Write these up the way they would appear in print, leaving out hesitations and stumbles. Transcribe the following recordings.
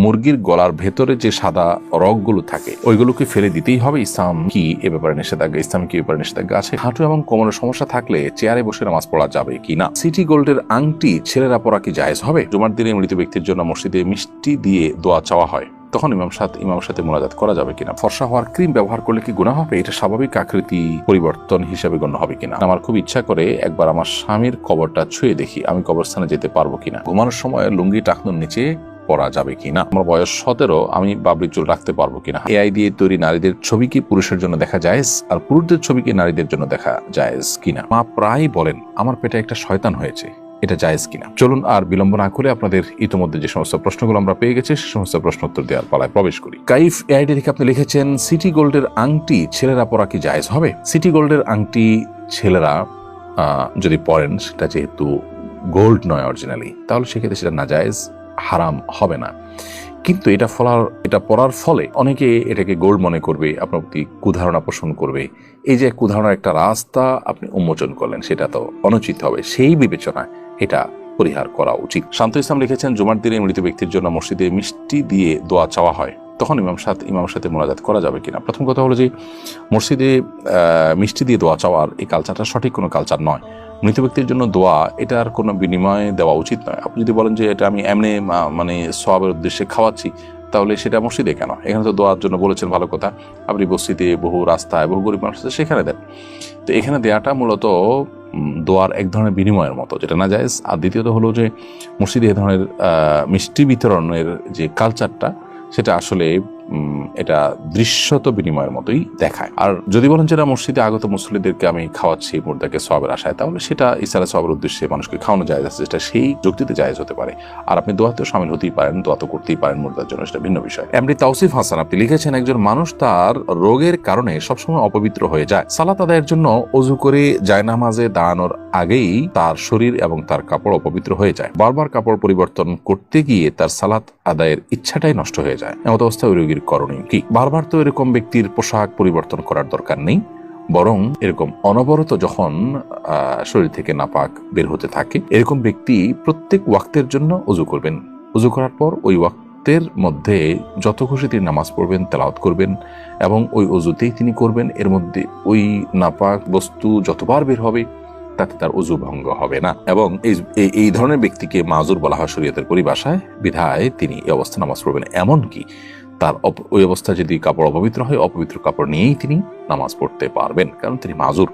মুরগির গলার ভেতরে যে সাদা রগগুলো থাকে ওইগুলোকে ফেলে দিতেই হবে। ইসলাম কি এ ব্যাপারে নিষেধাজ্ঞা, ইসলাম কি এ ব্যাপারে নিষেধাজ্ঞা আছে? হাঁটু এবং কোমরের সমস্যা থাকলে চেয়ারে বসে নামাজ পড়া যাবে কি না? সিটি গোল্ডের আংটি ছেলেরা পরা কি জায়েজ হবে? জুমার দিনে মৃত ব্যক্তির জন্য মসজিদে মিষ্টি দিয়ে দোয়া চাওয়া হয়, তখন ইমামের সাথে মোনাজাত করা যাবে কিনা? ফর্সা হওয়ার ক্রিম ব্যবহার করলে কি গুনাহ হবে? এটা স্বাভাবিক আকৃতি পরিবর্তন হিসেবে গণ্য হবে কিনা? আমার খুব ইচ্ছা করে একবার আমার স্বামীর কবরটা ছুঁয়ে দেখি, আমি কবরস্থানে যেতে পারবো কিনা? ঘুমানোর সময় লুঙ্গি টাকনুর নিচে পরা যাবে কিনা? আমার বয়স 17, আমি বাবরি চুল রাখতে পারবো কিনা? এআই দিয়ে তৈরি নারীদের ছবি কি পুরুষের জন্য দেখা জায়েজ, আর পুরুষদের ছবি কি নারীদের জন্য দেখা জায়েজ কিনা? মা প্রায় বলেন আমার পেটে একটা শয়তান হয়েছে, এটা জায়েজ কিনা? চলুন আর বিলম্ব না করে আপনাদের ইতিমধ্যে যে সমস্ত প্রশ্নগুলো আমরা পেয়ে গেছি সে সমস্ত প্রশ্ন উত্তর দেওয়ার পালায় প্রবেশ করি। কাইফ এআইডি থেকে আপনি লিখেছেন, সিটি গোল্ডের আংটি ছেলেরা পরা কি জায়েজ হবে? সিটি গোল্ডের আংটি ছেলেরা যদি পরেন, সেটা যেহেতু গোল্ড নয় অরিজিনালি, তাহলে সেক্ষেত্রে সেটা নাজায়েজ, হারাম হবে না। কিন্তু এটা পড়ার ফলে অনেকে এটাকে গোল্ড মনে করবে, আপনার প্রতি কুধারণা পোষণ করবে। এই যে কুধারণার একটা রাস্তা আপনি উন্মোচন করলেন, সেটা তো অনুচিত হবে। সেই বিবেচনায় এটা পরিহার করা উচিত। শান্ত ইসলাম লিখেছেন, জুমার দিনে মৃত ব্যক্তির জন্য মসজিদে মিষ্টি দিয়ে দোয়া চাওয়া হয়, তখন ইমামের সাথে মোনাজাত করা যাবে কিনা? প্রথম কথা হলো যে মসজিদে মিষ্টি দিয়ে দোয়া চাওয়ার এই কালচারটা সঠিক কোনো কালচার নয়। মৃত ব্যক্তির জন্য দোয়া, এটার কোনো বিনিময়ে দেওয়া উচিত নয়। আপনি যদি বলেন যে এটা আমি এমনি মানে সওয়াবের উদ্দেশ্যে খাওয়াচ্ছি, তাহলে সেটা মসজিদে কেন? এখানে তো দোয়ার জন্য বলেছেন, ভালো কথা। আপনি বস্তিতে বহু রাস্তায় বহু গরিব মানুষ আছে, সেখানে দেন। তো এখানে দেয়াটা মূলত দোয়ার এক ধরনের বিনিময়ের মতো, যেটা না জায়েজ। আর দ্বিতীয়ত হলো যে মসজিদে এ ধরনের মিষ্টি বিতরণের যে কালচারটা, সেটা আসলে এটা দৃশ্যত বিনিময়ের মতোই দেখায়। আর যদি বলেন যেটা মসজিদে আগত মুসল্লিদেরকে আমি খাওয়াচ্ছি মুর্দাকে সওয়াবের আশায়, তাহলে সেটা ইসলামের সওয়াবের উদ্দেশ্যে মানুষকে খাওয়ানো জায়েজ আছে, যেটা সেই যুক্তিতে জায়েজ হতে পারে। আর আপনি দোয়াতেও শামিল হতেই পারেন, দোয়া তো করতেই পারেন মুর্দার জন্য, সেটা ভিন্ন বিষয়। এমডি তাওসিফ হাসান আপনি লিখেছেন, একজন মানুষ তার রোগের কারণে সবসময় অপবিত্র হয়ে যায়, সালাত আদায়ের জন্য অজু করে জায়নামাজে দাঁড়ানোর আগেই তার শরীর এবং তার কাপড় অপবিত্র হয়ে যায়। বারবার কাপড় পরিবর্তন করতে গিয়ে তার সালাত আদায়ের ইচ্ছাটাই নষ্ট হয়ে যায়। এমত অবস্থায় ওই রোগীর করণীয় কি? বারবার তো এরকম ব্যক্তির পোশাক পরিবর্তন করার দরকার নেই, বরং এরকম অনবরত যখন শরীর থেকে নাপাক বের হতে থাকে, এরকম ব্যক্তি প্রত্যেক ওয়াক্তের জন্য অজু করবেন। অজু করার পর ওই ওয়াক্তের মধ্যে যত খুশি তিনি নামাজ পড়বেন, তেলাওয়াত করবেন, এবং ওই অজুতেই তিনি করবেন। এর মধ্যে ওই নাপাক বস্তু যতবার বের হবে তাতে তার অজু ভঙ্গ হবে না। এবং এই ধরনের ব্যক্তিকে মাজুর বলা হয় শরীয়তের পরিভাষায়, বিধায় তিনি এই অবস্থা নামাজ পড়বেন। এমনকি তার ওই অবস্থায় যদি কাপড় অপবিত্র হয়, অপবিত্র কাপড় নিয়েই তিনি নামাজ পড়তে পারবেন, কারণ তিনি মাজুর।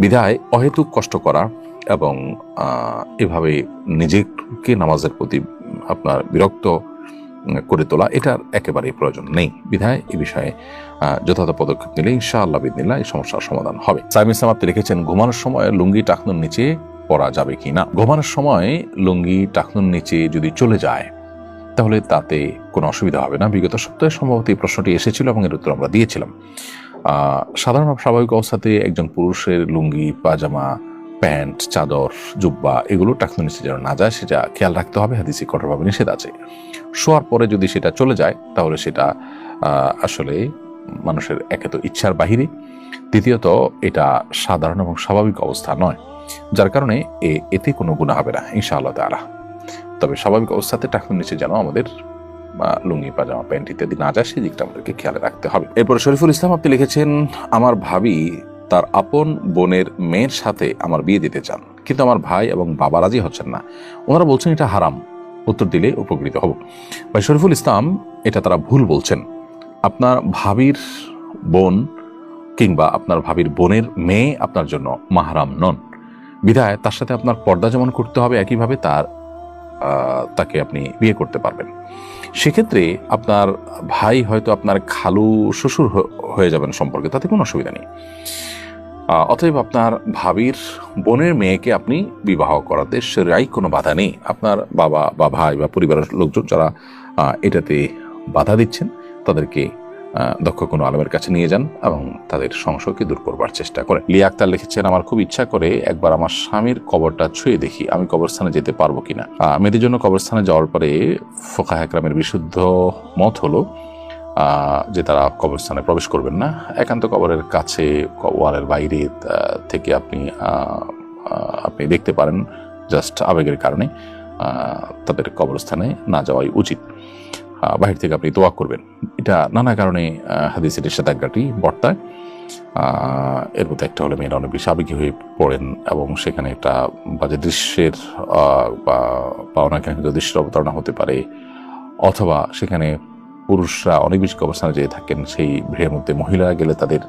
বিধায় অহেতুক কষ্ট করা এবং এভাবে নিজেকে নামাজের প্রতি আপনার বিরক্ত করে তোলা, এটার একেবারেই প্রয়োজন নেই। বিধায় এই বিষয়ে যথাযথ পদক্ষেপ নিলে ইনশাআল্লাহ বিদিনিল্লাহ এই সমস্যার সমাধান হবে। সাইম ইসলাম আপনি লিখেছেন, ঘুমানোর সময় লুঙ্গি টাকনুর নিচে পরা যাবে কিনা? ঘুমানোর সময় লুঙ্গি টাকনুর নিচে যদি চলে যায়, তাহলে তাতে কোনো অসুবিধা হবে না। বিগত সপ্তাহে সম্ভবত এই প্রশ্নটি এসেছিল এবং এর উত্তর আমরা দিয়েছিলাম। সাধারণ স্বাভাবিক অবস্থাতে একজন পুরুষের লুঙ্গি, পাজামা, প্যান্ট, চাদর, জুব্বা এগুলো টাকনুর নিচে যেন না যায়, সেটা খেয়াল রাখতে হবে। হাদিসে কঠোরভাবে নিষেধ আছে। শোয়ার পরে যদি সেটা চলে যায়, তাহলে সেটা আসলে মানুষের একে তো ইচ্ছার বাহিরে, দ্বিতীয়ত এটা সাধারণ এবং স্বাভাবিক অবস্থা নয়, যার কারণে এতে কোনো গুনাহ হবে না ইনশাআল্লাহ তাআলা। তবে স্বাভাবিক অবস্থাতে টাকনুর নিচে যেন আমাদের লুঙ্গি, পাজামা, প্যান্ট ইত্যাদি না যায়, সেই দিকটা আমাদেরকে খেয়াল রাখতে হবে। এরপরে শরীফুল ইসলাম আপনি লিখেছেন, আমার ভাবি তার আপন বোনের মেয়ের সাথে আমার বিয়ে দিতে চান, কিন্তু আমার ভাই এবং বাবা রাজি হচ্ছেন না। ওনারা বলছেন এটা হারাম। উত্তর দিলে উপকৃত হব। ভাই শরীফুল ইসলাম, এটা তারা ভুল বলছেন। আপনার ভাবির বোন কিংবা আপনার ভাবির বোনের মেয়ে আপনার জন্য মাহরাম নন। বিধায় তার সাথে আপনার পর্দা যেমন করতে হবে, একইভাবে তাকে আপনি বিয়ে করতে পারবেন। সেক্ষেত্রে আপনার ভাই হয়তো আপনার খালু শ্বশুর হয়ে যাবেন সম্পর্কে, তাতে কোনো অসুবিধা নেই। অতএব আপনার ভাবির বোনের মেয়েকে আপনি বিবাহ করাতে শরীয়তে কোনো বাধা নেই। আপনার বাবা বা ভাই বা পরিবারের লোকজন যারা এটাতে বাধা দিচ্ছেন, তাদেরকে দক্ষ কোনো আলেমের কাছে নিয়ে যান এবং তাদের সংশয়কে দূর করবার চেষ্টা করেন। লিয়া আক্তার লিখেছেন, আমার খুব ইচ্ছা করে একবার আমার স্বামীর কবরটা ছুঁয়ে দেখি, আমি কবরস্থানে যেতে পারবো কিনা? মেয়েদের জন্য কবরস্থানে যাওয়ার পরে ফুকাহা একরামের বিশুদ্ধ মত হলো যে তারা কবরস্থানে প্রবেশ করবেন না। একান্ত কবরের কাছে, ওয়ালের বাইরে থেকে আপনি দেখতে পারেন, জাস্ট আবেগের কারণে তাদের কবরস্থানে না যাওয়াই উচিত। বাহির থেকে আপনি দোয়া করবেন। এটা নানা কারণে হাদিসের নিষেধাজ্ঞাটি বর্তায়। এর মধ্যে একটা হলে মেয়েরা অনেক বেশি আবেগী হয়ে পড়েন এবং সেখানে একটা বাজে দৃশ্যের বা অনেক দৃশ্যের অবতারণা হতে পারে, অথবা সেখানে পুরুষরা অনেক বেশি অবস্থানে যেয়ে থাকেন, সেই ভিড়ের মধ্যে মহিলারা গেলে তাদের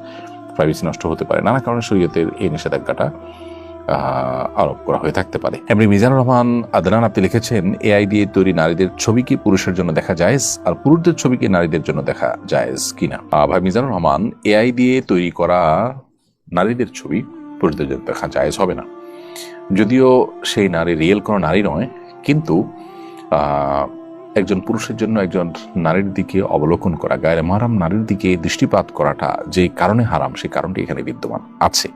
প্রাইভেসি নষ্ট হতে পারে। নানা কারণে শরীয়তের এই নিষেধাজ্ঞাটা আরোপ করা হয়ে থাকতে পারে। এমনি মিজানুর রহমান আদনান আপনি লিখেছেন, এআই দিয়ে তৈরি নারীদের ছবি কি পুরুষের জন্য দেখা জায়েজ, আর পুরুষদের ছবি কি নারীদের জন্য দেখা জায়েজ কিনা? ভাই মিজানুর রহমান, এআই দিয়ে তৈরি করা নারীদের ছবি পুরুষদের জন্য দেখা জায়েজ হবে না। যদিও সেই নারী রিয়েল কোনো নারী নয়, কিন্তু একজন পুরুষের জন্য একজন নারীর দিকে অবলোকন করা, গায়ে মারাম নারীর দিকে দৃষ্টিপাত করাটা যে কারণে হারাম, সেই কারণটি এখানে বিদ্যমান আছে।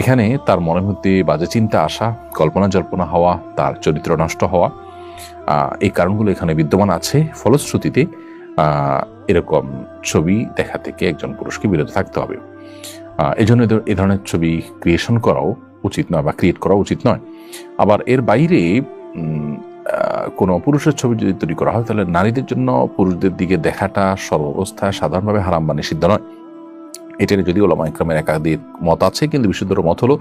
এখানে তার মনের মধ্যে বাজে চিন্তা আসা, কল্পনা জল্পনা হওয়া, তার চরিত্র নষ্ট হওয়া, এই কারণগুলো এখানে বিদ্যমান আছে। ফলশ্রুতিতে এরকম ছবি দেখা থেকে একজন পুরুষকে বিরত থাকতে হবে। এই জন্য এ ধরনের ছবি ক্রিয়েশন করাও উচিত নয় বা ক্রিয়েট করা উচিত নয়। আবার এর বাইরে কোনো পুরুষের ছবি যদি তৈরি করা হয়, তাহলে নারীদের জন্য পুরুষদের দিকে দেখাটা সর্বাবস্থায় সাধারণভাবে হারাম বা নিষিদ্ধ নয়। এটার যদিও ওলামা ইকরামের একাধিক মত আছে, কিন্তু বিশুদ্ধর মত হলো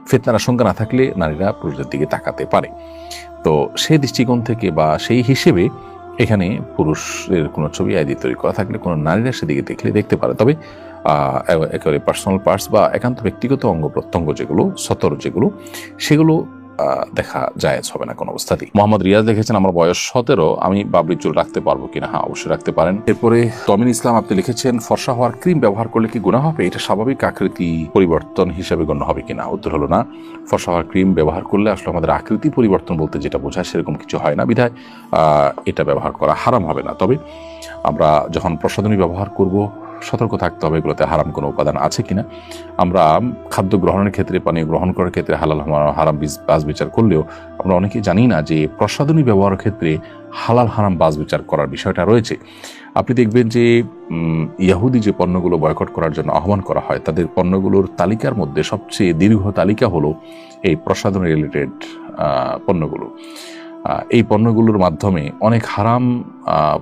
ফিতনার আশঙ্কা না থাকলে নারীরা পুরুষদের দিকে তাকাতে পারে। তো সেই দৃষ্টিকোণ থেকে বা সেই হিসেবে এখানে পুরুষের কোনো ছবি আইডি তৈরি করা থাকলে কোনো নারীরা সেদিকে দেখলে দেখতে পারে। তবে একেবারে পার্সোনাল পার্টস বা একান্ত ব্যক্তিগত অঙ্গ প্রত্যঙ্গ যেগুলো সতর যেগুলো, সেগুলো দেখা জায়েজ হবে না কোনো অবস্থাতেই। মোহাম্মদ রিয়াজ লিখেছেন, আমার বয়স 17, আমি বাবরি চুল রাখতে পারবো কিনা? হ্যাঁ, অবশ্যই রাখতে পারেন। এরপরে তমিন ইসলাম আপনি লিখেছেন, ফর্সা হওয়ার ক্রিম ব্যবহার করলে কি গুনাহ হবে? এটা স্বাভাবিক আকৃতি পরিবর্তন হিসেবে গণ্য হবে কিনা? উত্তর হলো না। ফর্সা হওয়ার ক্রিম ব্যবহার করলে আসলে আমাদের আকৃতি পরিবর্তন বলতে যেটা বোঝায় সেরকম কিছু হয় না, বিধায় এটা ব্যবহার করা হারাম হবে না। তবে আমরা যখন প্রসাধনী ব্যবহার করব, সতর্ক থাকতে হবে এগুলোতে হারাম কোনো উপাদান আছে কিনা। আমরা খাদ্য গ্রহণের ক্ষেত্রে, পানীয় গ্রহণ করার ক্ষেত্রে হালাল হারাম বাজ বিচার করলেও আমরা অনেকেই জানি না যে প্রসাধনী ব্যবহারের ক্ষেত্রে হালাল হারাম বাজ বিচার করার বিষয়টা রয়েছে। আপনি দেখবেন যে ইহুদি যে পণ্যগুলো বয়কট করার জন্য আহ্বান করা হয়, তাদের পণ্যগুলোর তালিকার মধ্যে সবচেয়ে দীর্ঘ তালিকা হলো এই প্রসাধনী রিলেটেড পণ্যগুলো। এই পণ্যগুলোর মাধ্যমে অনেক হারাম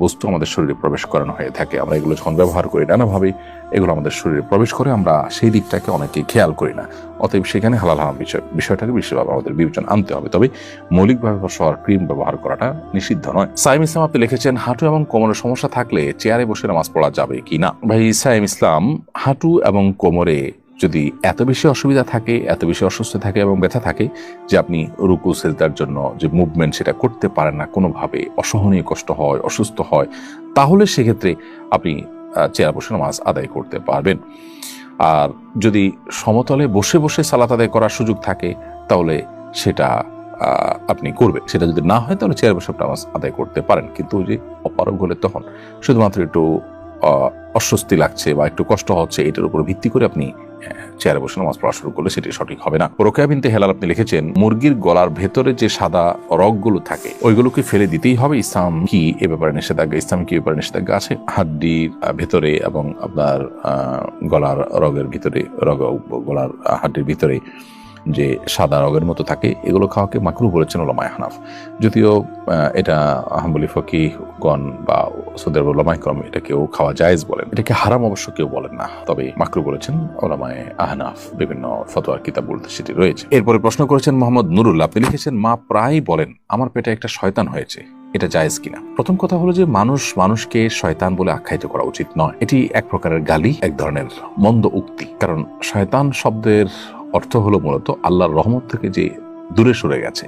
বস্তু আমাদের শরীরে প্রবেশ করানো হয়ে থাকে। আমরা এগুলো যখন ব্যবহার করি, নানাভাবে এগুলো আমাদের শরীরে প্রবেশ করে, আমরা সেই দিকটাকে অনেকে খেয়াল করি না। অতএব সেখানে হালাল হারাম বিষয়টাকে বিশেষভাবে আমাদের বিবেচনা আনতে হবে। তবে মৌলিকভাবে ফর্সা ক্রিম ব্যবহার করাটা নিষিদ্ধ নয়। সাইম ইসলাম আপনি লিখেছেন, হাঁটু এবং কোমরের সমস্যা থাকলে চেয়ারে বসে নামাজ পড়া যাবে কি না? ভাই সাইম ইসলাম, হাঁটু এবং কোমরে যদি এত বেশি অসুবিধা থাকে, এত বেশি অসুস্থ থাকে এবং ব্যথা থাকে যে আপনি রুকু সেজদার জন্য যে মুভমেন্ট সেটা করতে পারেন না, কোনোভাবে অসহনীয় কষ্ট হয়, অসুস্থ হয়, তাহলে সেক্ষেত্রে আপনি চেয়ারে বসে নামাজ আদায় করতে পারবেন। আর যদি সমতলে বসে বসে সালাত আদায় করার সুযোগ থাকে, তাহলে সেটা আপনি করবেন। সেটা যদি না হয়, তাহলে চেয়ারে বসে নামাজ আদায় করতে পারেন। কিন্তু যে অপারগ হলে তখন শুধুমাত্র একটু অস্বস্তি লাগছে বা একটু কষ্ট হচ্ছে, এটার উপর ভিত্তি করে আপনি চেয়ারে বসে নামাজ পড়া শুরু করলে সেটি সঠিক হবে না। রোকেয়া বিনতে হেলাল আপনি লিখেছেন, মুরগির গলার ভেতরে যে সাদা রগগুলো থাকে ওইগুলোকে ফেলে দিতেই হবে। ইসলাম কি এ ব্যাপারে নিষেধাজ্ঞা? ইসলাম কি এ ব্যাপারে নিষেধাজ্ঞা আছে? হাড্ডির ভেতরে এবং আপনার গলার রগের ভিতরে, গলার হাড্ডির ভিতরে যে সাদা রগের মতো থাকে, এগুলো খাওয়াকে মাকরুহ বলেছেন ওলামায়ে হানাফ। যদিও এটা হাম্বলি ফকিহগণ বা সৌদি আরবের ওলামায়ে কেরাম এটাকেও খাওয়া জায়েজ বলেন, এটাকে হারাম অবশ্য কেউ বলেন না, তবে মাকরুহ বলেছেন ওলামায়ে আহনাফ। বিভিন্ন ফতোয়ার কিতাব বলতে সেটি রয়েছে। এরপরে প্রশ্ন করেছেন মোহাম্মদ নুরুল্লাহ, আপনি লিখেছেন, মা প্রায় বলেন আমার পেটে একটা শয়তান হয়েছে, এটা জায়েজ কিনা? প্রথম কথা হলো যে মানুষকে শয়তান বলে আখ্যায়িত করা উচিত নয়। এটি এক প্রকারের গালি, এক ধরনের মন্দ উক্তি। কারণ শয়তান শব্দের অর্থ হলো মূলত আল্লাহর রহমত থেকে যে দূরে সরে গেছে,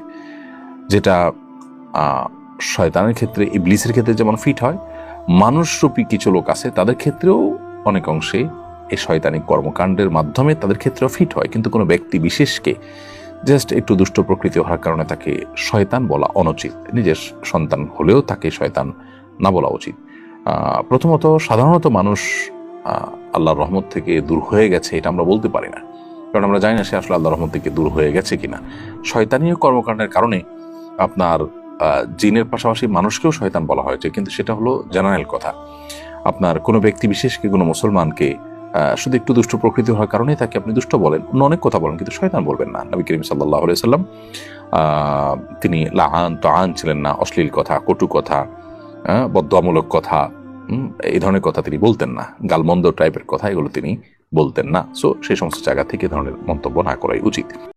যেটা শয়তানের ক্ষেত্রে, ইবলিসের ক্ষেত্রে যেমন ফিট হয়, মানুষরূপী কিছু লোক আছে তাদের ক্ষেত্রেও অনেক অংশে এই শয়তানিক কর্মকাণ্ডের মাধ্যমে তাদের ক্ষেত্রেও ফিট হয়। কিন্তু কোনো ব্যক্তি বিশেষকে জাস্ট একটু দুষ্ট প্রকৃতি হওয়ার কারণে তাকে শয়তান বলা অনুচিত। নিজের সন্তান হলেও তাকে শয়তান না বলা উচিত। প্রথমত, সাধারণত মানুষ আল্লাহর রহমত থেকে দূর হয়ে গেছে এটা আমরা বলতে পারি না, কারণ আমরা জানি না সে আসলে আল্লাহর রহমত থেকে দূর হয়ে গেছে কিনা। শয়তানীয় কর্মকাণ্ডের কারণে আপনার জিনের পাশাপাশি মানুষকেও শয়তান বলা হয়েছে, কিন্তু সেটা হলো জেনারেল কথা। আপনার কোনো ব্যক্তি বিশেষকে, কোনো মুসলমানকে শুধু একটু দুষ্ট প্রকৃতি হওয়ার কারণে তাকে আপনি দুষ্ট বলেন, অনেক কথা বলেন, কিন্তু শয়তান বলবেন না। নবী করিম সাল্লাল্লাহু আলাইহি সাল্লাম তিনি লাআন তাআন ছিলেন না, অশ্লীল কথা, কটু কথা, বদদোয়ামূলক কথা, এই ধরনের কথা তিনি বলতেন না, গালমন্দ টাইপের কথা এগুলো তিনি বলতেন না। সো সেই সমস্ত জায়গা থেকে ধরনের মন্তব্য না করাই উচিত।